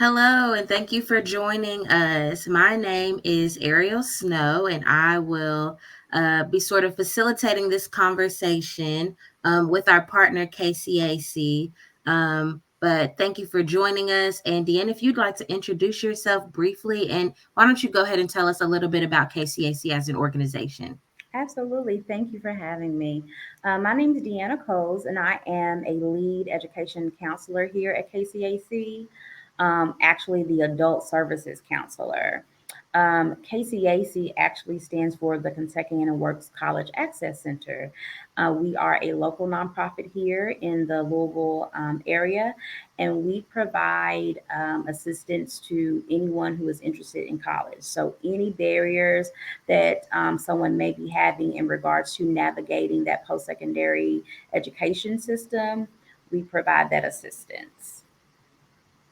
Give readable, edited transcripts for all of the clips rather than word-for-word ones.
Hello, and thank you for joining us. My name is Ariel Snow, and I will be sort of facilitating this conversation with our partner KCAC. But thank you for joining us. And DeAnna, if you'd like to introduce yourself briefly, and why don't you go ahead and tell us a little bit about KCAC as an organization? Absolutely. Thank you for having me. My name is DeAnna Coles, and I am a lead education counselor here at KCAC, actually, the adult services counselor. KCAC actually stands for the Kentuckiana Works College Access Center. We are a local nonprofit here in the Louisville area, and we provide assistance to anyone who is interested in college. So, any barriers that someone may be having in regards to navigating that post secondary education system, we provide that assistance.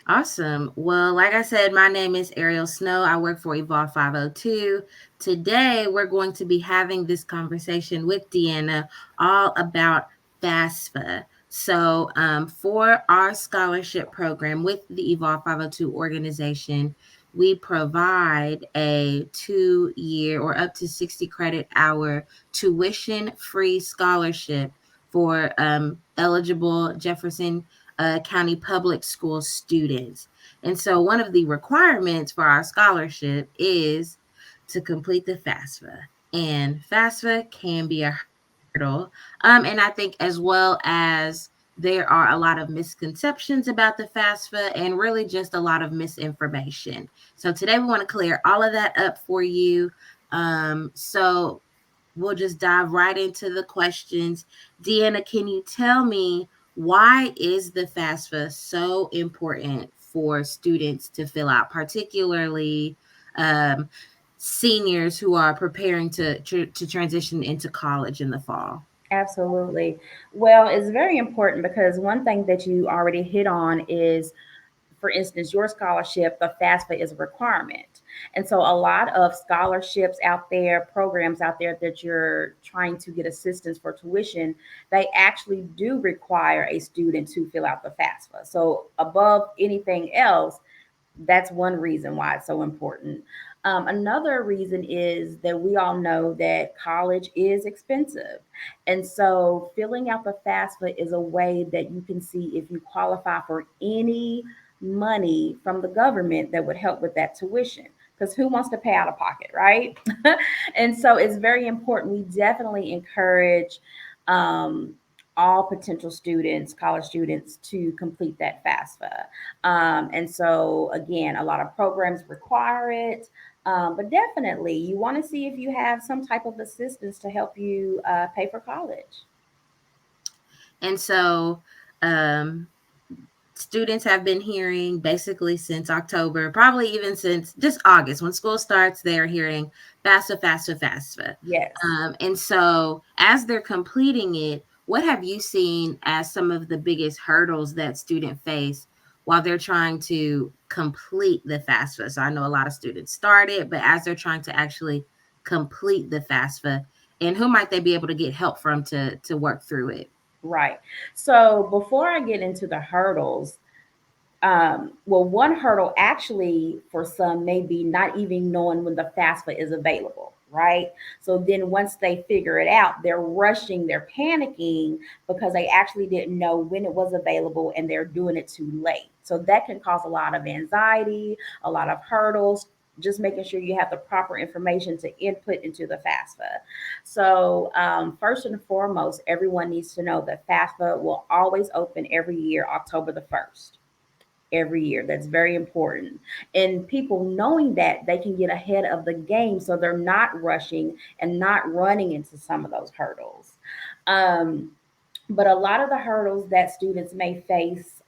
Awesome. Well, like I said, my name is Ariel Snow. I work for Evolve 502. Today, we're going to be having this conversation with DeAnna all about FAFSA. So, for our scholarship program with the Evolve 502 organization, we provide a 2 year or up to 60 credit hour tuition free scholarship for eligible Jefferson County Public School students. And so, one of the requirements for our scholarship is to complete the FAFSA. And FAFSA can be a hurdle. And I think, as well as there are a lot of misconceptions about the FAFSA and really just a lot of misinformation. So, today we want to clear all of that up for you. So, we'll just dive right into the questions. DeAnna, can you tell me why is the FAFSA so important for students to fill out, particularly um, seniors who are preparing to transition into college in the fall? Absolutely. Well, it's very important because one thing that you already hit on is, for instance, your scholarship, the FAFSA is a requirement. And so a lot of scholarships out there, programs out there that you're trying to get assistance for tuition, they actually do require a student to fill out the FAFSA. So above anything else, that's one reason why it's so important. Another reason is that we all know that college is expensive. And so filling out the FAFSA is a way that you can see if you qualify for any money from the government that would help with that tuition. Because who wants to pay out of pocket, right? And so it's very important. We definitely encourage um, all potential students, college students, to complete that FAFSA. And so, again, a lot of programs require it. But definitely, you want to see if you have some type of assistance to help you pay for college. And so, um, students have been hearing basically since October, probably even since just August. When school starts, they're hearing FAFSA, FAFSA, FAFSA. Yes. And so, as they're completing it, what have you seen as some of the biggest hurdles that students face while they're trying to complete the FAFSA? So, I know a lot of students start it, but as they're trying to actually complete the FAFSA, and who might they be able to get help from to work through it? Right. So before I get into the hurdles, well, one hurdle actually for some may be not even knowing when the FAFSA is available, right? So then once they figure it out, they're rushing, they're panicking because they actually didn't know when it was available and they're doing it too late. So that can cause a lot of anxiety, a lot of hurdles. Just making sure you have the proper information to input into the FAFSA. So, first and foremost, everyone needs to know that FAFSA will always open every year, October the 1st every year. That's very important. And people knowing that they can get ahead of the game so they're not rushing and not running into some of those hurdles. Um, but a lot of the hurdles that students may face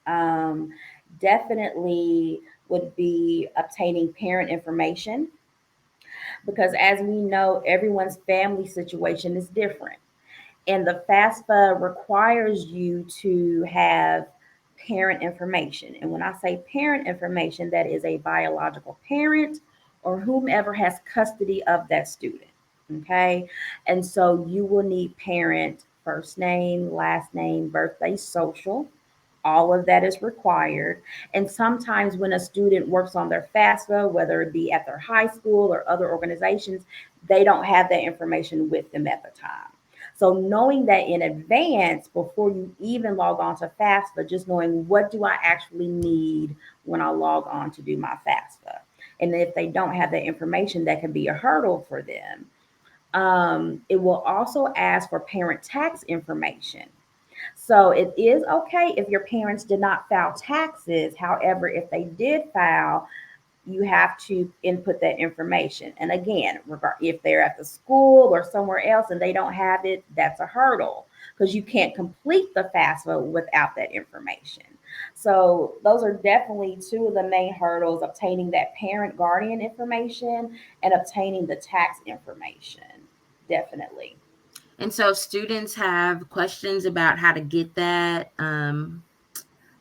definitely would be obtaining parent information because, as we know, everyone's family situation is different. And the FAFSA requires you to have parent information. And when I say parent information, that is a biological parent or whomever has custody of that student. Okay. And so you will need parent first name, last name, birthday, social. All of that is required. And sometimes when a student works on their FAFSA, whether it be at their high school or other organizations, they don't have that information with them at the time. So knowing that in advance before you even log on to FAFSA, just knowing what do I actually need when I log on to do my FAFSA. And if they don't have that information, that can be a hurdle for them. It will also ask for parent tax information. So it is okay if your parents did not file taxes. However, if they did file, you have to input that information. And again, if they're at the school or somewhere else and they don't have it, that's a hurdle because you can't complete the FAFSA without that information. So those are definitely two of the main hurdles: obtaining that parent guardian information and obtaining the tax information. Definitely. And so, if students have questions about how to get that,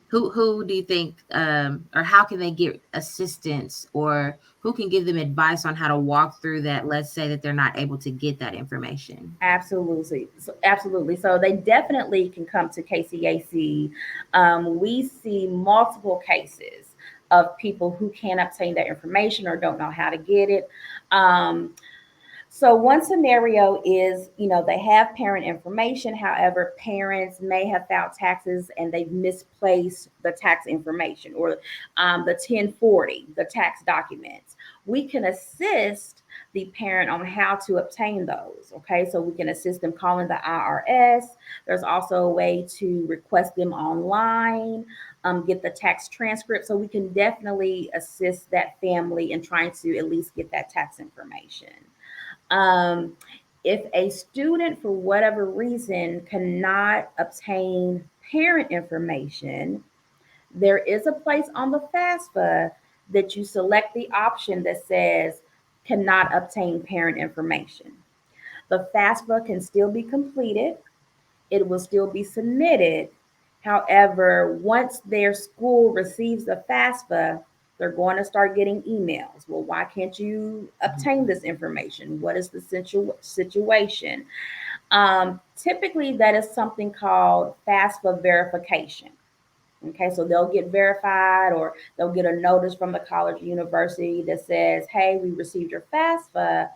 who do you think, or how can they get assistance, or who can give them advice on how to walk through that? Let's say that they're not able to get that information. Absolutely. So, absolutely. So they definitely can come to KCAC. We see multiple cases of people who can't obtain that information or don't know how to get it. Um, so one scenario is, they have parent information. However, parents may have filed taxes and they've misplaced the tax information or the 1040, the tax documents. We can assist the parent on how to obtain those. Okay, so we can assist them calling the IRS. There's also a way to request them online, get the tax transcript. So we can definitely assist that family in trying to at least get that tax information. Um, if a student, for whatever reason, cannot obtain parent information, there is a place on the FAFSA that you select the option that says cannot obtain parent information. The FAFSA can still be completed, it will still be submitted. However, once their school receives the FAFSA, they're going to start getting emails. Well, why can't you obtain this information? What is the situation? Typically, that is something called FAFSA verification. Okay, so they'll get verified or they'll get a notice from the college or university that says, hey, we received your FAFSA,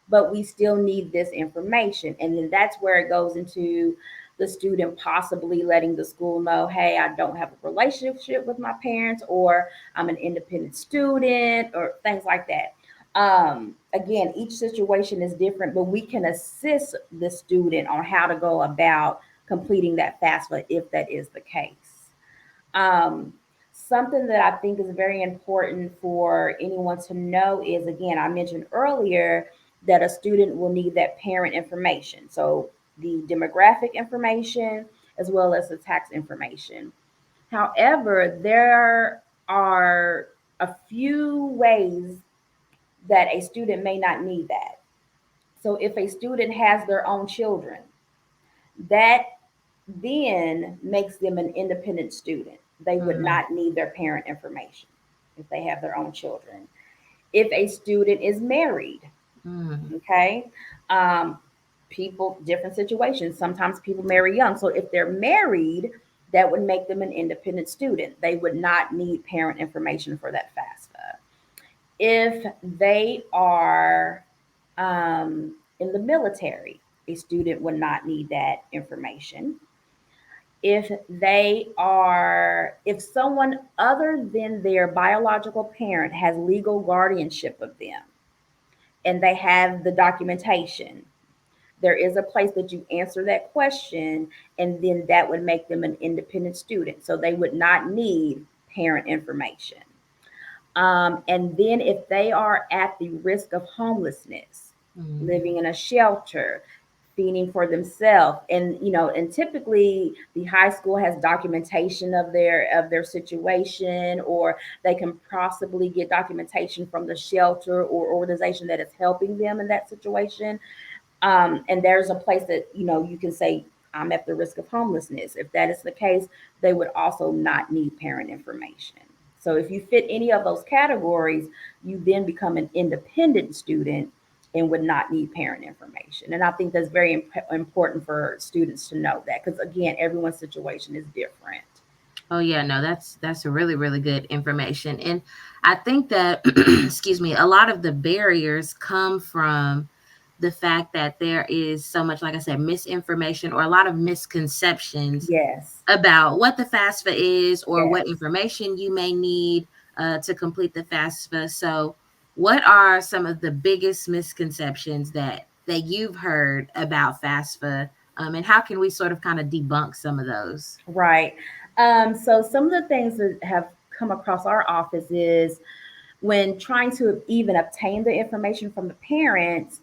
but we still need this information. And then that's where it goes into the student possibly letting the school know, hey, I don't have a relationship with my parents, or I'm an independent student, or things like that. Again, each situation is different, but we can assist the student on how to go about completing that FAFSA if that is the case. Um, Something that I think is very important for anyone to know is, again, I mentioned earlier that a student will need that parent information. So the demographic information as well as the tax information. However, there are a few ways that a student may not need that. So if a student has their own children, that then makes them an independent student. They would Mm, not need their parent information if they have their own children. If a student is married, mm, okay, um, people, different situations. Sometimes people marry young. So if they're married, that would make them an independent student. They would not need parent information for that FAFSA. If they are in the military, a student would not need that information. If someone other than their biological parent has legal guardianship of them and they have the documentation, there is a place that you answer that question, and then that would make them an independent student. So they would not need parent information. And then if they are at the risk of homelessness, mm, living in a shelter, feeding for themselves, and typically the high school has documentation of their situation, or they can possibly get documentation from the shelter or organization that is helping them in that situation. And there's a place that you can say, I'm at the risk of homelessness. If that is the case, they would also not need parent information. So if you fit any of those categories, you then become an independent student and would not need parent information. And I think that's very important for students to know that, because again, everyone's situation is different. Oh yeah, no, that's a really really good information, and I think that excuse me, a lot of the barriers come from the fact that there is so much, like I said, misinformation or a lot of misconceptions Yes, about what the FAFSA is or what yes. information you may need to complete the FAFSA. So, what are some of the biggest misconceptions that you've heard about FAFSA, and how can we sort of kind of debunk some of those? Right. So some of the things that have come across our office is when trying to even obtain the information from the parents,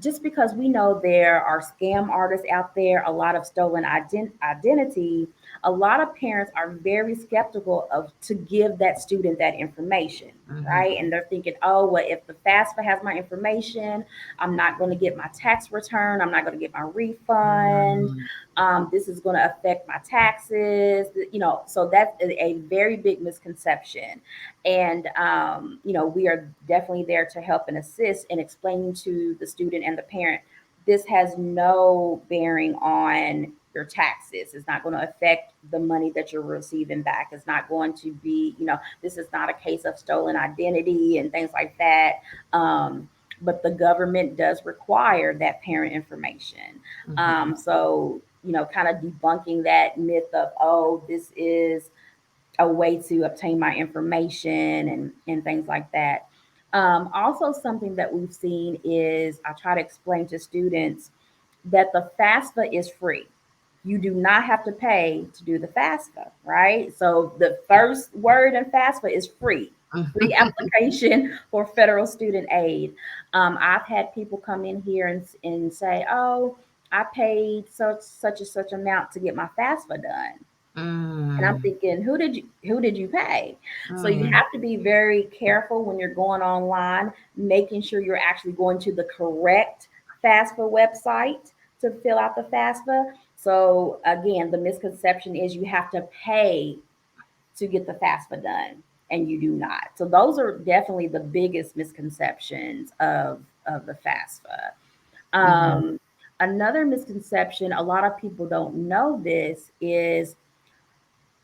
just because we know there are scam artists out there, a lot of stolen identity, a lot of parents are very skeptical of to give that student that information, right? Mm-hmm. And they're thinking, oh, well, if the FAFSA has my information, I'm not going to get my tax return, I'm not going to get my refund. Mm-hmm. This is going to affect my taxes, so that's a very big misconception. And we are definitely there to help and assist in explaining to the student and the parent, this has no bearing on your taxes. It's not going to affect the money that you're receiving back. It's not going to be, this is not a case of stolen identity and things like that. But the government does require that parent information. Mm-hmm. So, kind of debunking that myth of, oh, this is a way to obtain my information and things like that. Also, something that we've seen is I try to explain to students that the FAFSA is free. You do not have to pay to do the FAFSA, right? So the first word in FAFSA is free. Free application for federal student aid. I've had people come in here and say, "Oh, I paid such and such amount to get my FAFSA done." And I'm Mm-hmm. thinking, who did you pay? So you have to be very careful when you're going online, making sure you're actually going to the correct FAFSA website to fill out the FAFSA. So again, the misconception is you have to pay to get the FAFSA done, and you do not. So those are definitely the biggest misconceptions of the FAFSA. Mm-hmm. Another misconception, a lot of people don't know this, is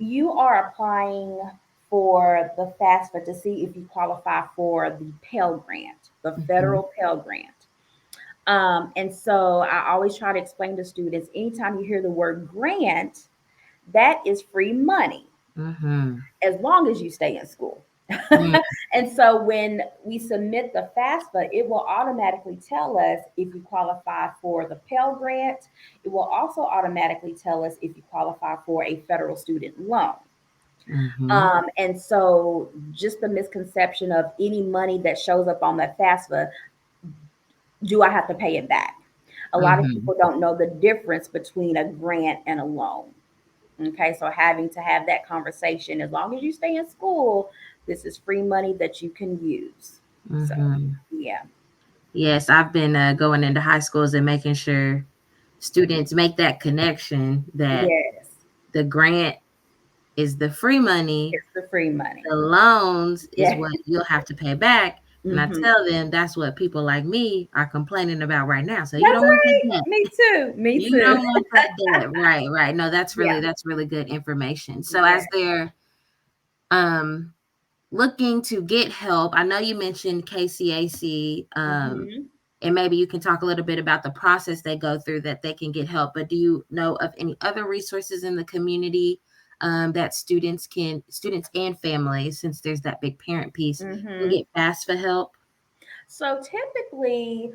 you are applying for the FAFSA to see if you qualify for the Pell Grant, the Mm-hmm. federal Pell Grant. And so I always try to explain to students, anytime you hear the word grant, that is free money Mm-hmm. as long as you stay in school. Mm-hmm. And so when we submit the FAFSA, it will automatically tell us if you qualify for the Pell Grant. It will also automatically tell us if you qualify for a federal student loan. Mm-hmm. And so just the misconception of any money that shows up on that FAFSA, do I have to pay it back? A lot of Mm-hmm. people don't know the difference between a grant and a loan. Okay, so having to have that conversation, as long as you stay in school, this is free money that you can use. So, Mm-hmm. yeah. Yes, I've been going into high schools and making sure students make that connection that Yes, the grant is the free money, it's the free money. the loans is Yeah. what you'll have to pay back. And I Hmm. tell them that's what people like me are complaining about right now. So you That's don't want that right. debt. Me too. Me You too. don't want that debt. Right, right. No, Yeah. that's really good information. So Yeah. as they're um looking to get help, I know you mentioned KCAC, Hmm. and maybe you can talk a little bit about the process they go through that they can get help. But do you know of any other resources in the community that students and families, since there's that big parent piece, can Hmm. get fast for help? So typically,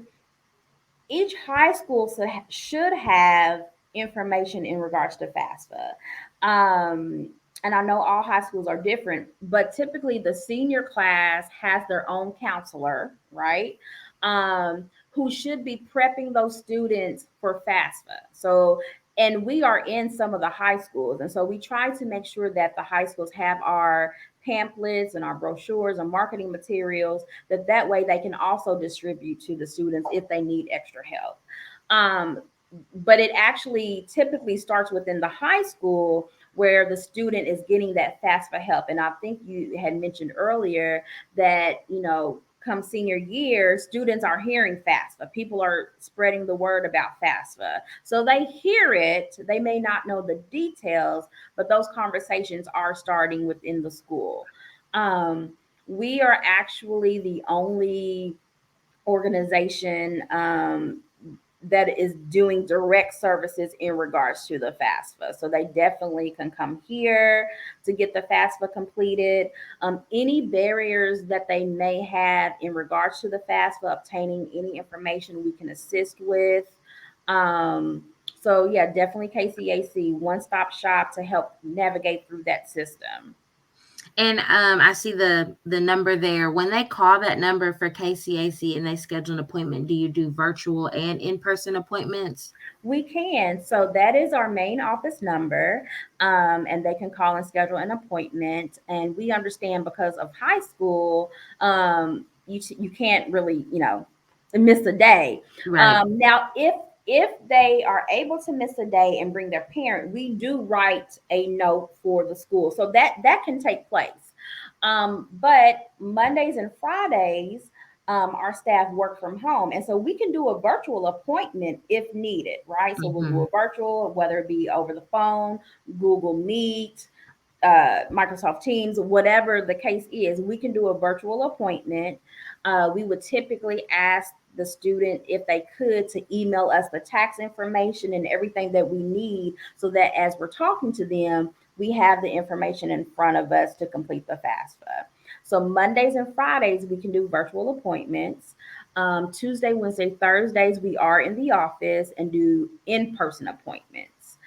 each high school should have information in regards to FAFSA. And I know all high schools are different, but typically the senior class has their own counselor, right? Who should be prepping those students for FAFSA. So, and we are in some of the high schools. And so we try to make sure that the high schools have our pamphlets and our brochures and marketing materials, that way they can also distribute to the students if they need extra help. um, but it actually typically starts within the high school where the student is getting that FAFSA help. And I think you had mentioned earlier that come senior year, students are hearing FAFSA. People are spreading the word about FAFSA. So they hear it. They may not know the details, but those conversations are starting within the school. Um, we are actually the only organization that is doing direct services in regards to the FAFSA. So they definitely can come here to get the FAFSA completed. Any barriers that they may have in regards to the FAFSA, obtaining any information we can assist with. Um, so yeah, definitely KCAC, one-stop shop to help navigate through that system. And I see the number there. When they call that number for KCAC and they schedule an appointment, do you do virtual and in-person appointments? We can. So that is our main office number, and they can call and schedule an appointment. And we understand because of high school, you can't really miss a day. Right. Now, if they are able to miss a day and bring their parent, we do write a note for the school, so that can take place. But Mondays and Fridays, our staff work from home. And so we can do a virtual appointment if needed, right? So we'll do Mm-hmm. a virtual, whether it be over the phone, Google Meet, Microsoft Teams, whatever the case is, we can do a virtual appointment. We would typically ask the student if they could to email us the tax information and everything that we need so that as we're talking to them, we have the information in front of us to complete the FAFSA. So Mondays and Fridays, we can do virtual appointments. Tuesday, Wednesday, Thursdays, we are in the office and do in-person appointments.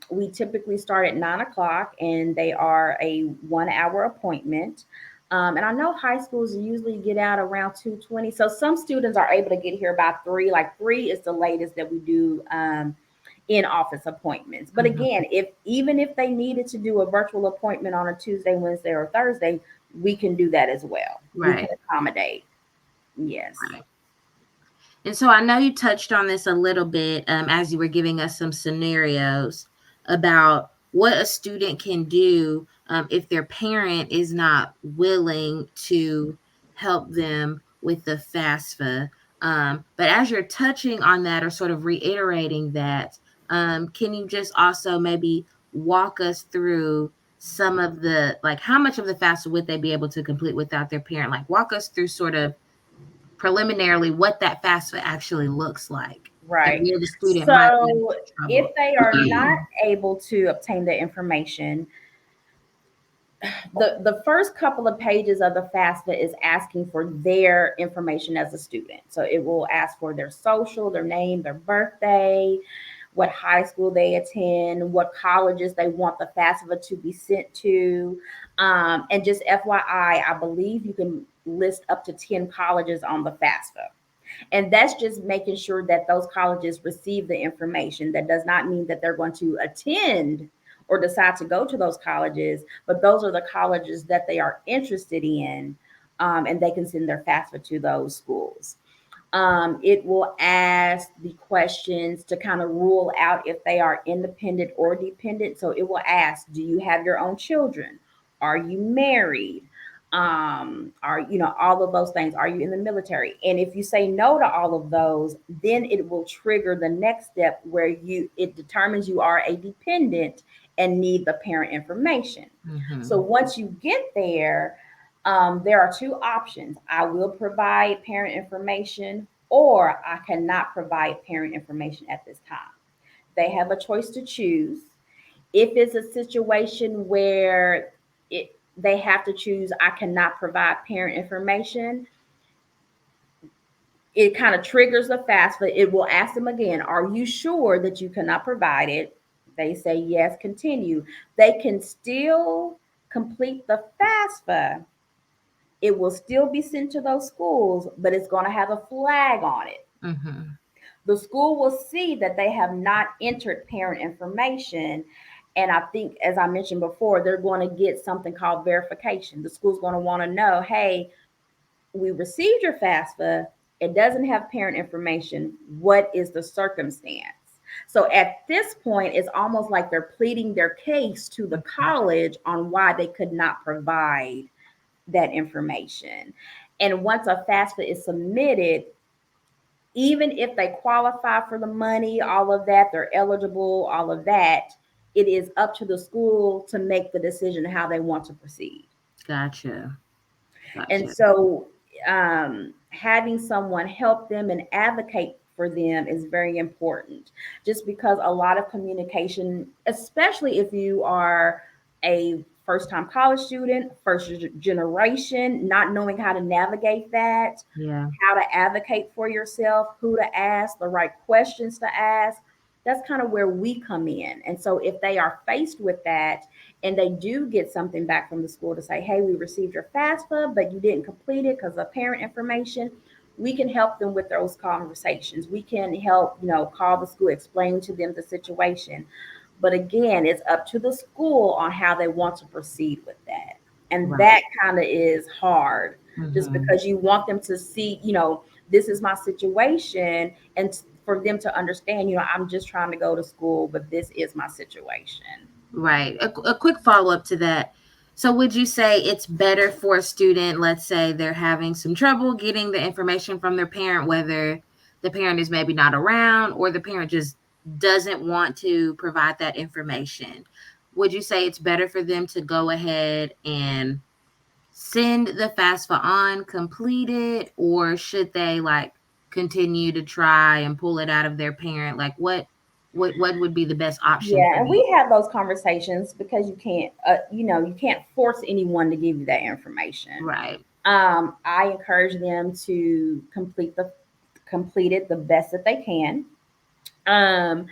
We typically start at 9 o'clock and they are a 1 hour appointment. And I know high schools usually get out around 2:20. So some students are able to get here by 3. Like 3 is the latest that we do in office appointments. But Mm-hmm. again, if even if they needed to do a virtual appointment on a Tuesday, Wednesday, or Thursday, we can do that as well. We can Right. accommodate. Yes. Right. And so I know you touched on this a little bit as you were giving us some scenarios about what a student can do if their parent is not willing to help them with the FAFSA. But as you're touching on that or sort of reiterating that, can you just also maybe walk us through some of the, like, how much of the FAFSA would they be able to complete without their parent? Like, walk us through sort of preliminarily what that FAFSA actually looks like and Right. where the student might run So into if trouble. they are not able to obtain the information, the first couple of pages of the FAFSA is asking for their information as a student. So it will ask for their social, their name, their birthday, what high school they attend, what colleges they want the FAFSA to be sent to. And just FYI, I believe you can list up to 10 colleges on the FAFSA. And that's just making sure that those colleges receive the information. That does not mean that they're going to attend or decide to go to those colleges, but those are the colleges that they are interested in, and they can send their FAFSA to those schools. It will ask the questions to kind of rule out if they are independent or dependent. So it will ask, do you have your own children? Are you married? Are all of those things? Are you in the military? And if you say no to all of those, then it will trigger the next step where it determines you are a dependent and need the parent information. So Mm-hmm. once you get there, there are two options. I will provide parent information, or I cannot provide parent information at this time. They have a choice to choose. If it's a situation where they have to choose, I cannot provide parent information, it kind of triggers the FAFSA. It will ask them again, are you sure that you cannot provide it? They say yes, continue. They can still complete the FAFSA. It will still be sent to those schools, but it's going to have a flag on it. Mm-hmm. The school will see that they have not entered parent information. And I think, as I mentioned before, they're going to get something called verification. The school's going to want to know, hey, we received your FAFSA. It doesn't have parent information. What is the circumstance? So at this point, it's almost like they're pleading their case to the college on why they could not provide that information. And once a FAFSA is submitted, even if they qualify for the money, all of that, they're eligible, all of that, it is up to the school to make the decision how they want to proceed. Gotcha. And Gotcha. so, having someone help them and advocate for them is very important, just because a lot of communication, especially if you are a first time college student, first generation, not knowing how to navigate that, Yeah. how to advocate for yourself, who to ask, the right questions to ask. That's kind of where we come in. And so if they are faced with that and they do get something back from the school to say, hey, we received your FAFSA, but you didn't complete it because of parent information, we can help them with those conversations. We can help, call the school, explain to them the situation. But again, it's up to the school on how they want to proceed with that. And that Right. kind of is hard, just Mm-hmm. because you want them to see, this is my situation, and for them to understand, I'm just trying to go to school, but this is my situation. Right. A quick follow up to that. So, would you say it's better for a student, let's say they're having some trouble getting the information from their parent, whether the parent is maybe not around or the parent just doesn't want to provide that information? Would you say it's better for them to go ahead and send the FAFSA on, complete it, or should they like continue to try and pull it out of their parent? Like, what would be the best option Yeah, for and them? we have those conversations because you can't force anyone to give you that information. Right. I encourage them to complete it the best that they can. Um,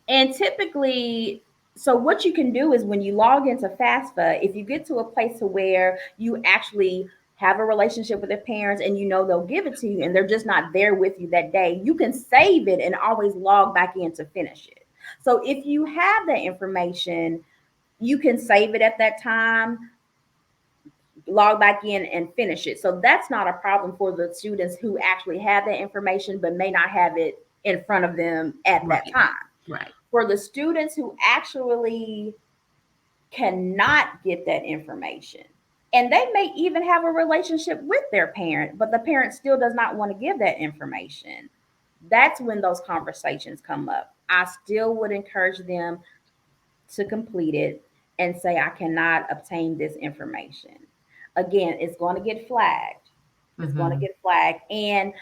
and typically, so what you can do is when you log into FAFSA, if you get to a place to where you actually have a relationship with their parents and they'll give it to you and they're just not there with you that day, you can save it and always log back in to finish it. So if you have that information, you can save it at that time, log back in and finish it. So that's not a problem for the students who actually have that information but may not have it in front of them at that Right. time. Right. For the students who actually cannot get that information, and they may even have a relationship with their parent, but the parent still does not want to give that information, that's when those conversations come up. I still would encourage them to complete it and say, I cannot obtain this information. Again, it's going to get flagged. It's going to Mm-hmm. get flagged. And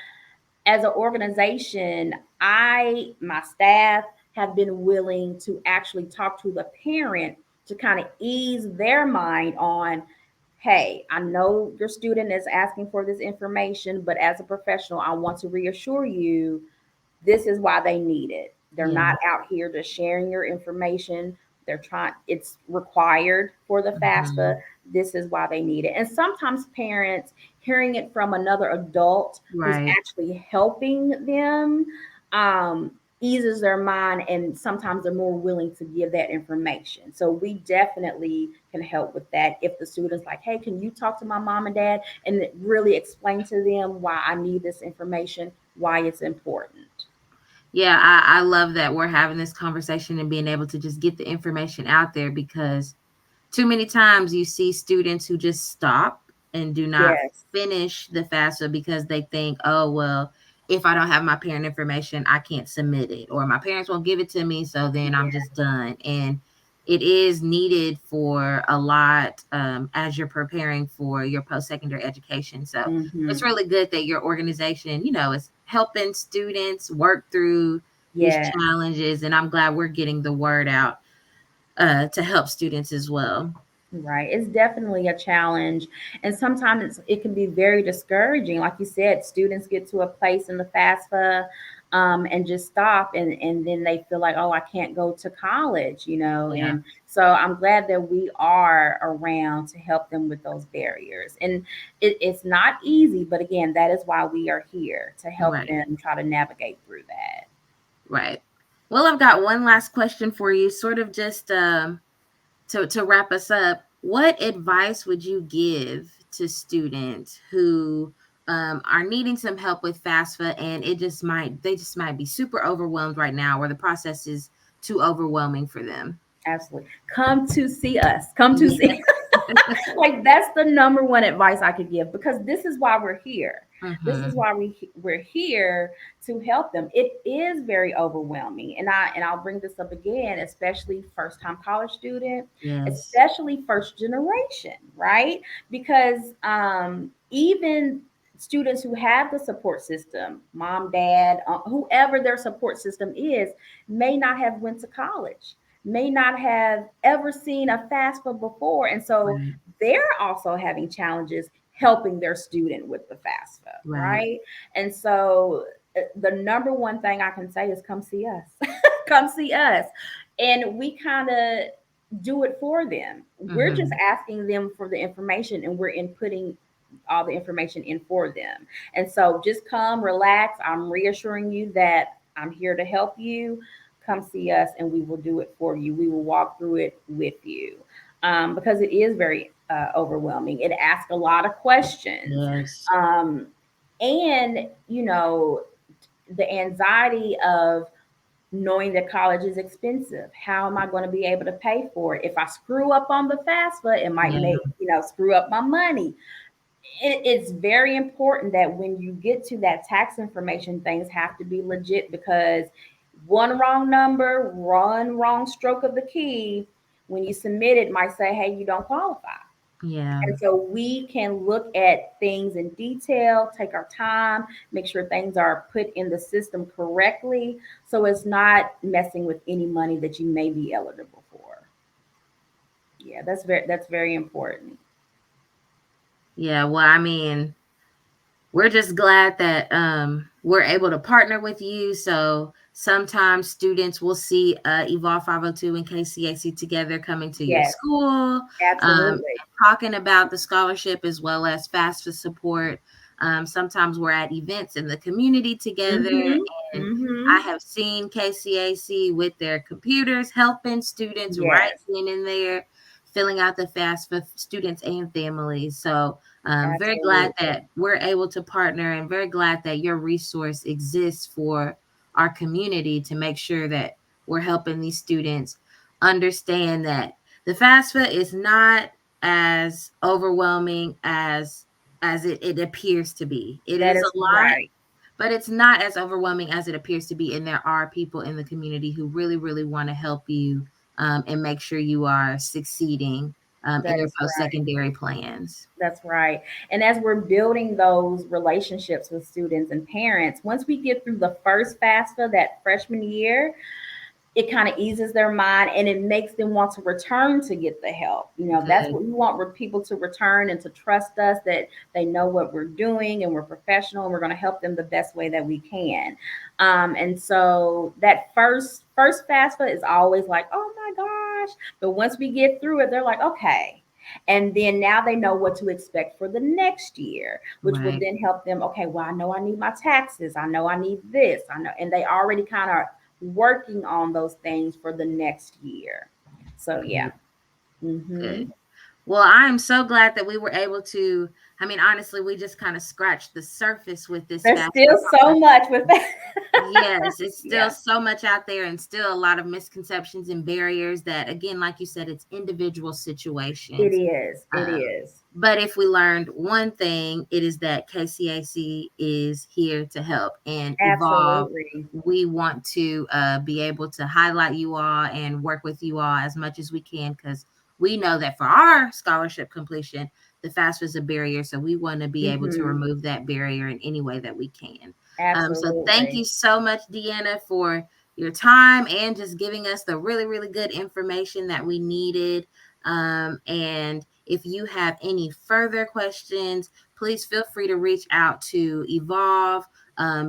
as an organization, my staff have been willing to actually talk to the parent to kind of ease their mind on, hey, I know your student is asking for this information, but as a professional, I want to reassure you this is why they need it. They're Yeah. not out here just sharing your information. It's required for the Mm-hmm. FAFSA. This is why they need it. And sometimes parents hearing it from another adult who's Right. actually helping them um, eases their mind, and sometimes they're more willing to give that information. So we definitely can help with that. If the student's like, hey, can you talk to my mom and dad and really explain to them why I need this information, why it's important. Yeah, I love that we're having this conversation and being able to just get the information out there because too many times you see students who just stop and do not Yes. finish the FAFSA because they think, oh, well, if I don't have my parent information, I can't submit it, or my parents won't give it to me, so then I'm Yeah. just done. And it is needed for a lot as you're preparing for your post secondary education. So it's Mm-hmm. really good that your organization, is helping students work through these Yeah. challenges. And I'm glad we're getting the word out to help students as well. Right. It's definitely a challenge. And sometimes it can be very discouraging. Like you said, students get to a place in the FAFSA and just stop, and then they feel like, oh, I can't go to college, Yeah, And so I'm glad that we are around to help them with those barriers. And it's not easy, but again, that is why we are here to help right, them try to navigate through that. right. Well, I've got one last question for you, sort of just to wrap us up. What advice would you give to students who are needing some help with FAFSA and they just might be super overwhelmed right now, or the process is too overwhelming for them? Absolutely. Come to see us. Come to Yeah. see. Like that's the number one advice I could give, because this is why we're here. This is Mm-hmm. why we're here to help them. It is very overwhelming, and I'll bring this up again, especially first time college student, Yes. especially first generation, right? Because even students who have the support system, mom, dad, whoever their support system is, may not have went to college, may not have ever seen a FAFSA before, and so Right. they're also having challenges helping their student with the FAFSA, Right. right? And so the number one thing I can say is come see us. Come see us. And we kind of do it for them. We're just Mm-hmm. asking them for the information, and we're inputting all the information in for them. And so just come, relax. I'm reassuring you that I'm here to help you. Come see us, and we will do it for you. We will walk through it with you, because it is very overwhelming. It asks a lot of questions. Yes. Um, and, the anxiety of knowing that college is expensive. How am I going to be able to pay for it? If I screw up on the FAFSA, it might Yeah. make, screw up my money. It's very important that when you get to that tax information, things have to be legit, because one wrong number, one wrong stroke of the key, when you submit it, might say, hey, you don't qualify. Yeah. And so we can look at things in detail, take our time, make sure things are put in the system correctly, so it's not messing with any money that you may be eligible for. Yeah, that's very important. Yeah. Well, I mean, we're just glad that we're able to partner with you. So sometimes students will see Evolve 502 and KCAC together coming to your Yes, school, absolutely. talking about the scholarship as well as FAFSA support. Sometimes we're at events in the community together, Mhm. and Mhm. I have seen KCAC with their computers helping students right Yes, then and there, filling out the FAFSA students and families. So very glad absolutely. that we're able to partner, and very glad that your resource exists for our community to make sure that we're helping these students understand that the FAFSA is not as overwhelming as it appears to be. It That is a is lot, right. but it's not as overwhelming as it appears to be. And there are people in the community who really, really want to help you and make sure you are succeeding in That your is post right. secondary plans. That's right. And as we're building those relationships with students and parents, once we get through the first FAFSA that freshman year, it kind of eases their mind, and it makes them want to return to get the help. That's Good, what we want, people to return and to trust us, that they know what we're doing and we're professional and we're going to help them the best way that we can. And so that first FAFSA is always like, oh my gosh. But once we get through it, they're like, okay. And then now they know what to expect for the next year, which will right. then help them. Okay, well, I know I need my taxes. I know I need this. I know, and they already kind of working on those things for the next year. So yeah. Good, Hmm. good. Well, I am so glad that we were able to. I mean, honestly, we just kind of scratched the surface with this There's FAFSA still so much with that. Yes, it's still Yeah, so much out there and still a lot of misconceptions and barriers that, again, like you said, it's individual it situations. is. It Um, is. but if we learned one thing, it is that KCAC is here to help and evolve. Absolutely. We want to be able to highlight you all and work with you all as much as we can, because we know that for our scholarship completion, the FAFSA is a barrier. So we want to be able to Hmm. remove that barrier in any way that we can. So thank Absolutely. you so much, DeAnna, for your time and just giving us the really, really good information that we needed. And if you have any further questions, please feel free to reach out to Evolve.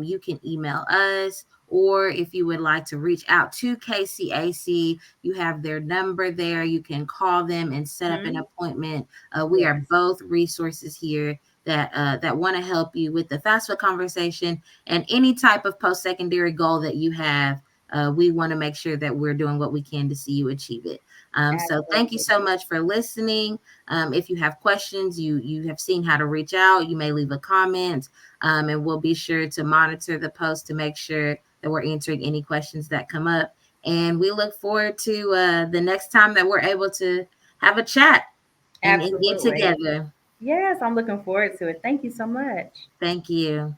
You can email us, or if you would like to reach out to KCAC, you have their number there. You can call them and set up an Hmm. appointment. We are Yes. both resources here that want to help you with the FAFSA conversation and any type of post secondary goal that you have. We want to make sure that we're doing what we can to see you achieve it. So thank you Absolutely. so much for listening. If you have questions, you have seen how to reach out. You may leave a comment, and we'll be sure to monitor the post to make sure that we're answering any questions that come up. And we look forward to the next time that we're able to have a chat. and get Absolutely. together. Yes, I'm looking forward to it. Thank you so much. Thank you.